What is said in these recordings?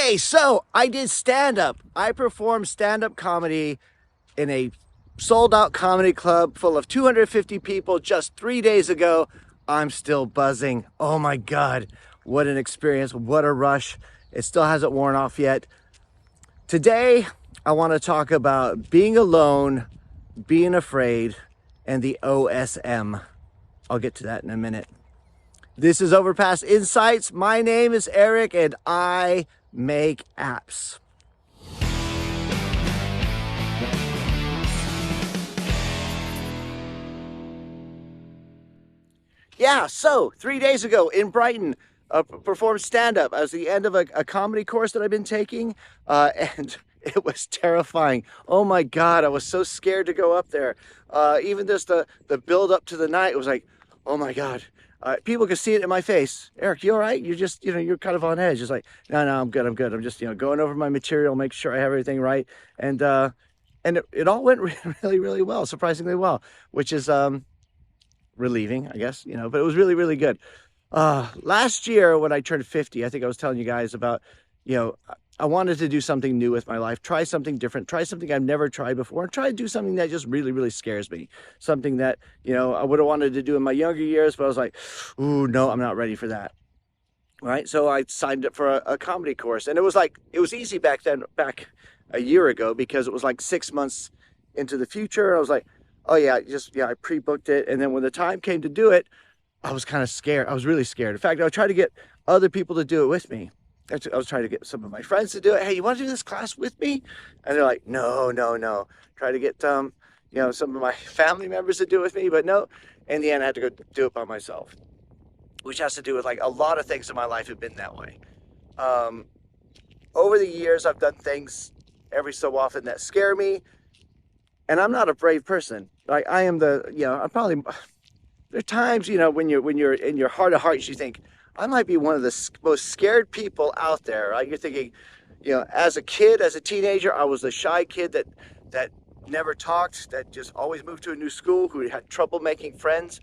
Okay, so I did stand-up. I performed stand-up comedy in a sold-out comedy club full of 250 people just 3 days ago. I'm still buzzing. Oh my God, what an experience, what a rush. It still hasn't worn off yet. Today, I want to talk about being alone, being afraid, and the OSM. I'll get to that in a minute. This is Overpass Insights. My name is Eric and I make apps. Yeah, so 3 days ago in Brighton, performed stand-up as the end of a comedy course that I've been taking, and it was terrifying. Oh my God, I was so scared to go up there. Even just the build up to the night, it was like, oh my God. People could see it in my face. Eric, you all right? You're just, you're kind of on edge. It's like, no, I'm good. I'm just, going over my material, make sure I have everything right. And it all went really, really well, surprisingly well, which is relieving, I guess, but it was really, really good. Last year when I turned 50, I think I was telling you guys about, I wanted to do something new with my life, try something different, try something I've never tried before, and try to do something that just really, really scares me. Something that, I would have wanted to do in my younger years, but I was like, ooh, no, I'm not ready for that. Right. So I signed up for a comedy course, and it was easy back then, back a year ago, because it was like 6 months into the future. I was like, oh yeah, I pre-booked it. And then when the time came to do it, I was kind of scared. I was really scared. In fact, I would try to get other people to do it with me. I was trying to get some of my friends to do it. Hey, you want to do this class with me? And they're like, no. Try to get, some of my family members to do it with me, but no. In the end, I had to go do it by myself, which has to do with like a lot of things in my life have been that way. Over the years, I've done things every so often that scare me, and I'm not a brave person. Like I am I'm probably, there are times, when you're in your heart of hearts, you think, I might be one of the most scared people out there. Right? You're thinking, as a kid, as a teenager, I was the shy kid that never talked, that just always moved to a new school, who had trouble making friends.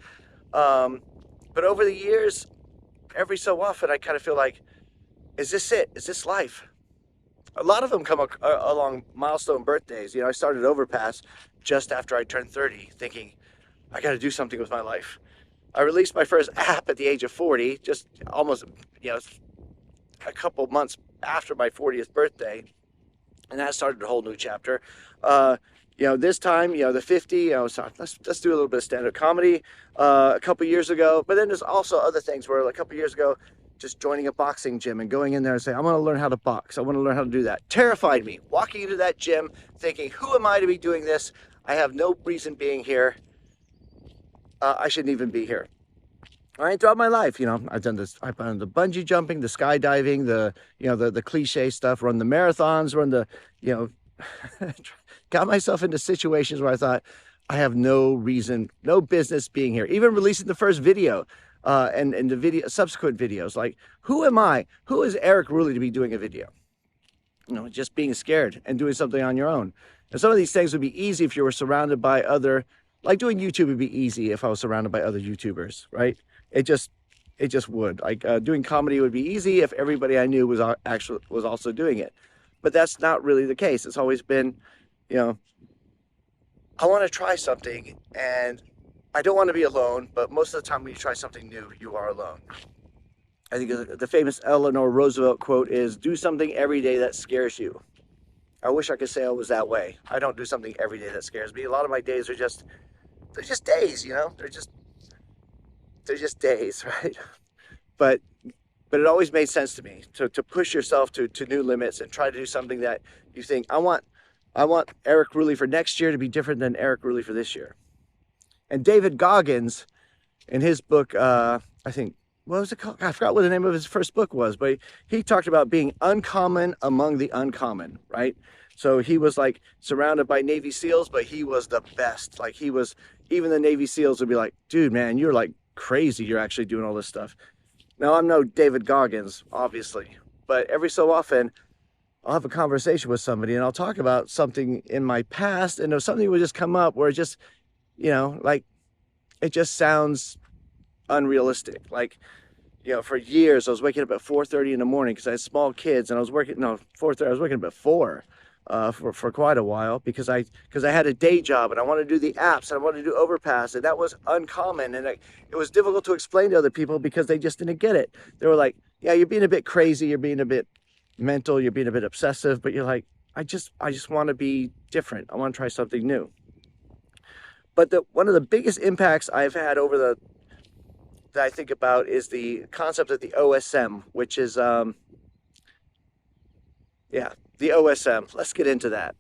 But over the years, every so often, I kind of feel like, is this it? Is this life? A lot of them come along milestone birthdays. I started Overpass just after I turned 30, thinking, I got to do something with my life. I released my first app at the age of 40, just almost, a couple months after my 40th birthday. And that started a whole new chapter. This time, the 50, let's do a little bit of stand-up comedy a couple years ago. But then there's also other things where a couple years ago, just joining a boxing gym and going in there and saying, I'm going to learn how to box. I want to learn how to do that. Terrified me. Walking into that gym thinking, who am I to be doing this? I have no reason being here. I shouldn't even be here. All right, throughout my life, I've done this. I've done the bungee jumping, the skydiving, the cliche stuff, run the marathons, got myself into situations where I thought, I have no reason, no business being here. Even releasing the first video and the subsequent videos. Like, who am I? Who is Eric Wroolie to be doing a video? Just being scared and doing something on your own. And some of these things would be easy if you were surrounded by other, like doing YouTube would be easy if I was surrounded by other YouTubers, right? It just would. Like doing comedy would be easy if everybody I knew was also doing it. But that's not really the case. It's always been, I want to try something, and I don't want to be alone, but most of the time when you try something new, you are alone. I think the famous Eleanor Roosevelt quote is, do something every day that scares you. I wish I could say I was that way. I don't do something every day that scares me. A lot of my days are they're just days, they're just days, right? But it always made sense to me to push yourself to new limits and try to do something that you think, I want Eric Wroolie for next year to be different than Eric Wroolie for this year. And David Goggins, in his book, I think, what was it called? I forgot what the name of his first book was, but he talked about being uncommon among the uncommon, right? So he was like surrounded by Navy SEALs, but he was the best. Like even the Navy SEALs would be like, dude, man, you're like crazy. You're actually doing all this stuff. Now, I'm no David Goggins, obviously, but every so often I'll have a conversation with somebody and I'll talk about something in my past, and something will just come up where it just, like it just sounds unrealistic. Like, You know, for years I was waking up at 4:30 in the morning because I had small kids, and I was working, no, 4:30, I was waking up at 4 for quite a while because I had a day job and I wanted to do the apps and I wanted to do Overpass, and that was uncommon, and it was difficult to explain to other people because they just didn't get it. They were like, "Yeah, you're being a bit crazy, you're being a bit mental, you're being a bit obsessive," but you're like, I just want to be different. I want to try something new." But one of the biggest impacts I've had over the that I think about is the concept of the OSM, which is yeah, the OSM. Let's get into that.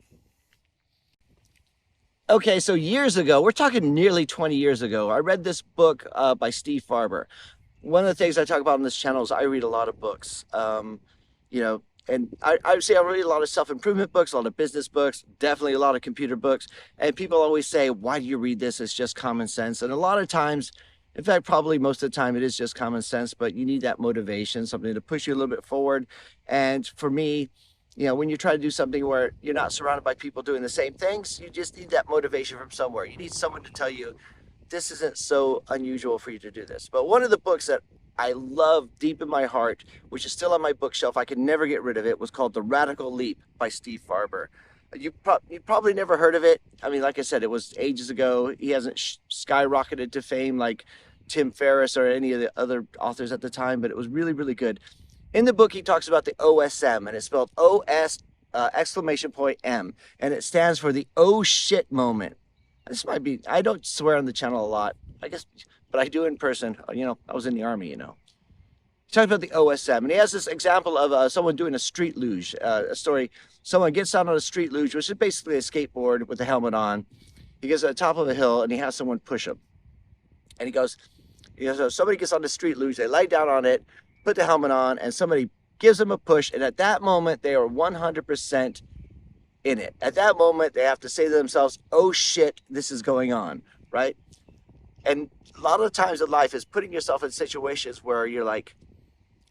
Okay, so years ago, we're talking nearly 20 years ago, I read this book by Steve Farber. One of the things I talk about on this channel is I read a lot of books. You know, and I would say I read a lot of self-improvement books, a lot of business books, definitely a lot of computer books. And people always say, "Why do you read this? It's just common sense." And a lot of times, in fact, probably most of the time, it is just common sense, but you need that motivation, something to push you a little bit forward. And for me, you know, when you try to do something where you're not surrounded by people doing the same things, you just need that motivation from somewhere. You need someone to tell you, this isn't so unusual for you to do this. But one of the books that I love deep in my heart, which is still on my bookshelf, I can never get rid of it, was called The Radical Leap by Steve Farber. You probably never heard of it. I mean, like I said, it was ages ago. He hasn't skyrocketed to fame like Tim Ferriss or any of the other authors at the time, but it was really, really good. In the book, he talks about the OSM, and it's spelled OS exclamation point M, and it stands for the oh shit moment. This might be, I don't swear on the channel a lot, I guess, but I do in person. You know, I was in the army, you know. He talks about the OSM, and he has this example of someone doing a street luge, a story. Someone gets out on a street luge, which is basically a skateboard with a helmet on. He gets at the top of a hill, and he has someone push him. And he goes, so somebody gets on the street luge, they lie down on it, put the helmet on, and somebody gives them a push, and at that moment, they are 100% in it. At that moment, they have to say to themselves, "Oh shit, this is going on," right? And a lot of times in life is putting yourself in situations where you're like,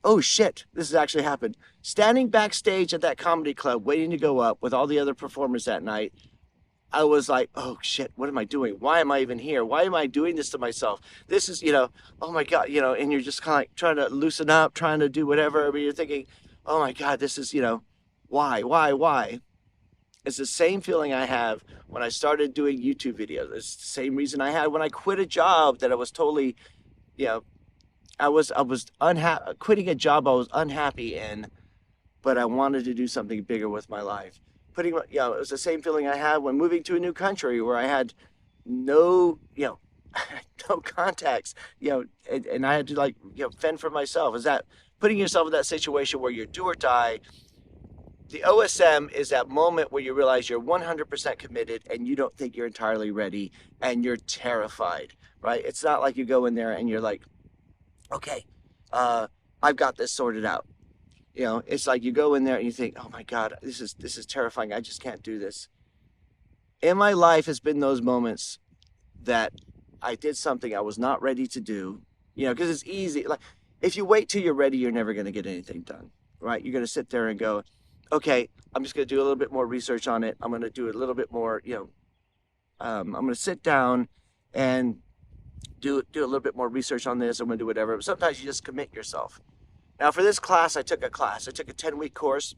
"Oh shit, this has actually happened." Standing backstage at that comedy club, waiting to go up with all the other performers that night, I was like, "Oh shit, what am I doing? Why am I even here? Why am I doing this to myself? This is, you know, oh my God," you know, and you're just kind of like trying to loosen up, trying to do whatever, but you're thinking, "Oh my God, this is, you know, why?" It's the same feeling I have when I started doing YouTube videos. It's the same reason I had when I quit a job that I was totally, you know, I was unhappy, quitting a job I was unhappy in, but I wanted to do something bigger with my life. You know, it was the same feeling I had when moving to a new country where I had no, you know, no contacts, you know, and I had to, like, you know, fend for myself. Is that putting yourself in that situation where you're do or die? The OSM is that moment where you realize you're 100% committed and you don't think you're entirely ready and you're terrified, right? It's not like you go in there and you're like, "Okay, I've got this sorted out." You know, it's like you go in there and you think, "Oh my God, this is terrifying. I just can't do this." In my life has been those moments that I did something I was not ready to do, you know, because it's easy. Like, if you wait till you're ready, you're never going to get anything done, right? You're going to sit there and go, "Okay, I'm just going to do a little bit more research on it. I'm going to do a little bit more, you know, I'm going to sit down and do a little bit more research on this. I'm going to do whatever." But sometimes you just commit yourself. Now, for this class, I took a 10-week course.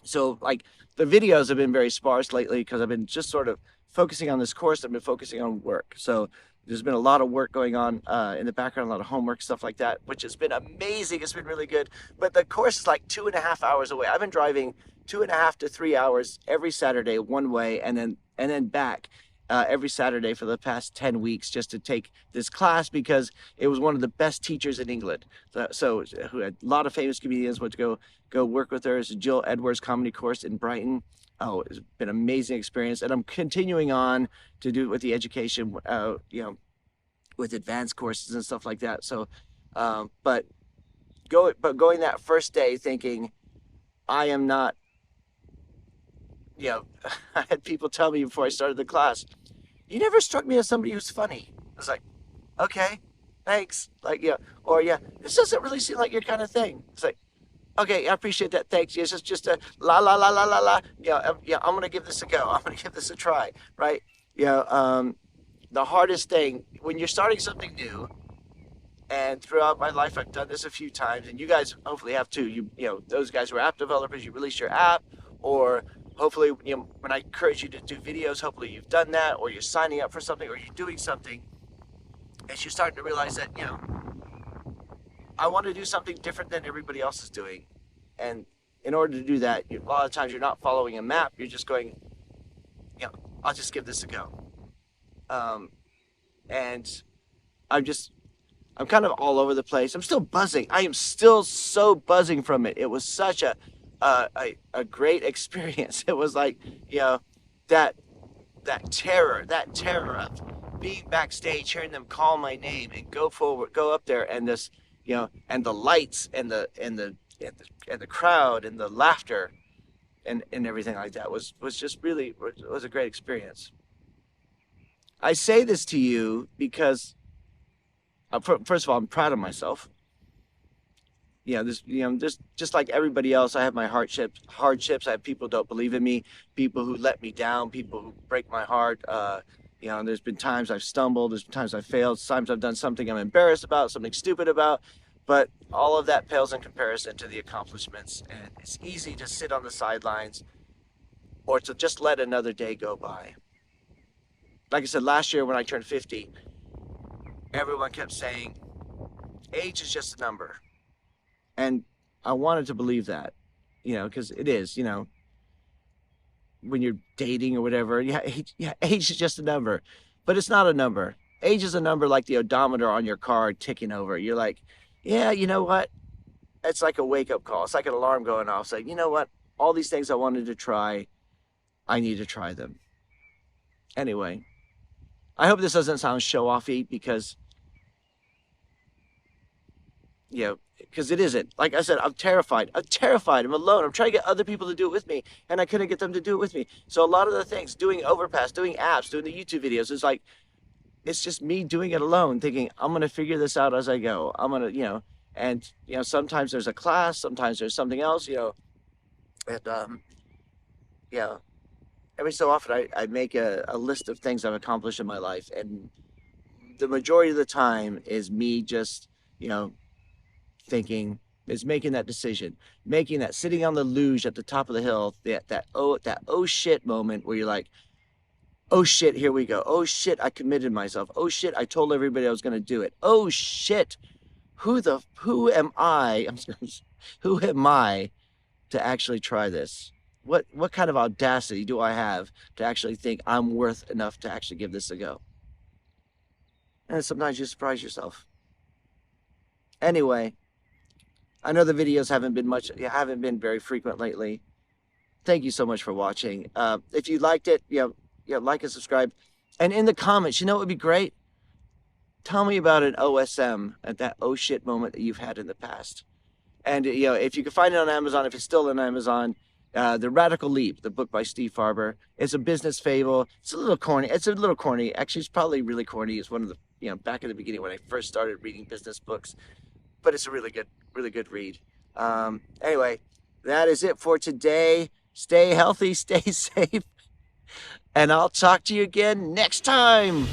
So, like, the videos have been very sparse lately because I've been just sort of focusing on this course. I've been focusing on work. So there's been a lot of work going on in the background, a lot of homework, stuff like that, which has been amazing. It's been really good. But the course is like 2.5 hours away. I've been driving 2.5 to 3 hours every Saturday one way, and then back every Saturday for the past 10 weeks just to take this class because it was one of the best teachers in England. So who had a lot of famous comedians went to go work with her. It's a Jill Edwards comedy course in Brighton. Oh, it's been an amazing experience. And I'm continuing on to do it with the education, you know, with advanced courses and stuff like that. So, but going that first day thinking, I am not, you know, I had people tell me before I started the class, "You never struck me as somebody who's funny." I was like, "Okay, thanks." Like, yeah, or yeah, "This doesn't really seem like your kind of thing." It's like, "Okay, I appreciate that. Thanks. Yes, it's just a la la la la la la." Yeah, yeah. I'm gonna give this a go. I'm gonna give this a try. Right? Yeah. The hardest thing when you're starting something new, And throughout my life, I've done this a few times, and you guys hopefully have too. You know, those guys who are app developers, you release your app, or hopefully, you know, when I encourage you to do videos, hopefully you've done that, or you're signing up for something, or you're doing something, and you're starting to realize that, you know, I want to do something different than everybody else is doing. And in order to do that, a lot of times you're not following a map. You're just going, you know, I'll just give this a go. And I'm kind of all over the place. I'm still buzzing. I am still so buzzing from it. It was such a great experience. It was like, you know, that terror of being backstage, hearing them call my name and go forward, go up there, and this, you know, and the lights and the crowd and the laughter and everything like that was just really, it was a great experience. I say this to you because, first of all, I'm proud of myself. You know, just like everybody else, I have my hardships. I have people who don't believe in me, people who let me down, people who break my heart. You know, there's been times I've stumbled, there's been times I've failed, times I've done something I'm embarrassed about, something stupid about, but all of that pales in comparison to the accomplishments. And it's easy to sit on the sidelines or to just let another day go by. Like I said, last year when I turned 50, everyone kept saying, age is just a number. And I wanted to believe that, you know, because it is, you know, when you're dating or whatever, yeah, age is just a number, but it's not a number. Age is a number like the odometer on your car ticking over. You're like, yeah, you know what? It's like a wake-up call. It's like an alarm going off saying, you know what? All these things I wanted to try, I need to try them. Anyway, I hope this doesn't sound show-offy because, you know, because it isn't. Like I said, I'm terrified. I'm alone. I'm trying to get other people to do it with me, and I couldn't get them to do it with me. So a lot of the things, doing Overpass, doing apps, doing the YouTube videos, is like, it's just me doing it alone, thinking, I'm going to figure this out as I go. I'm going to, you know, and, you know, sometimes there's a class, sometimes there's something else, you know, and, you know, every so often I make a list of things I've accomplished in my life, and the majority of the time is me just, you know, thinking, is making that decision, making that, sitting on the luge at the top of the hill, that oh shit moment where you're like, oh shit, here we go. Oh shit, I committed myself. Oh shit, I told everybody I was going to do it. Oh shit, who am I? Who am I to actually try this? What kind of audacity do I have to actually think I'm worth enough to actually give this a go? And sometimes you surprise yourself. Anyway, I know the videos haven't been very frequent lately. Thank you so much for watching. If you liked it, you know, like and subscribe. And in the comments, you know what would be great? Tell me about an OSM at that oh shit moment that you've had in the past. And, you know, if you can find it on Amazon, if it's still on Amazon, The Radical Leap, the book by Steve Farber. It's a business fable. It's a little corny. Actually, it's probably really corny. It's one of the, you know, back in the beginning when I first started reading business books. But it's a really good read. Anyway, that is it for today. Stay healthy, stay safe, and I'll talk to you again next time.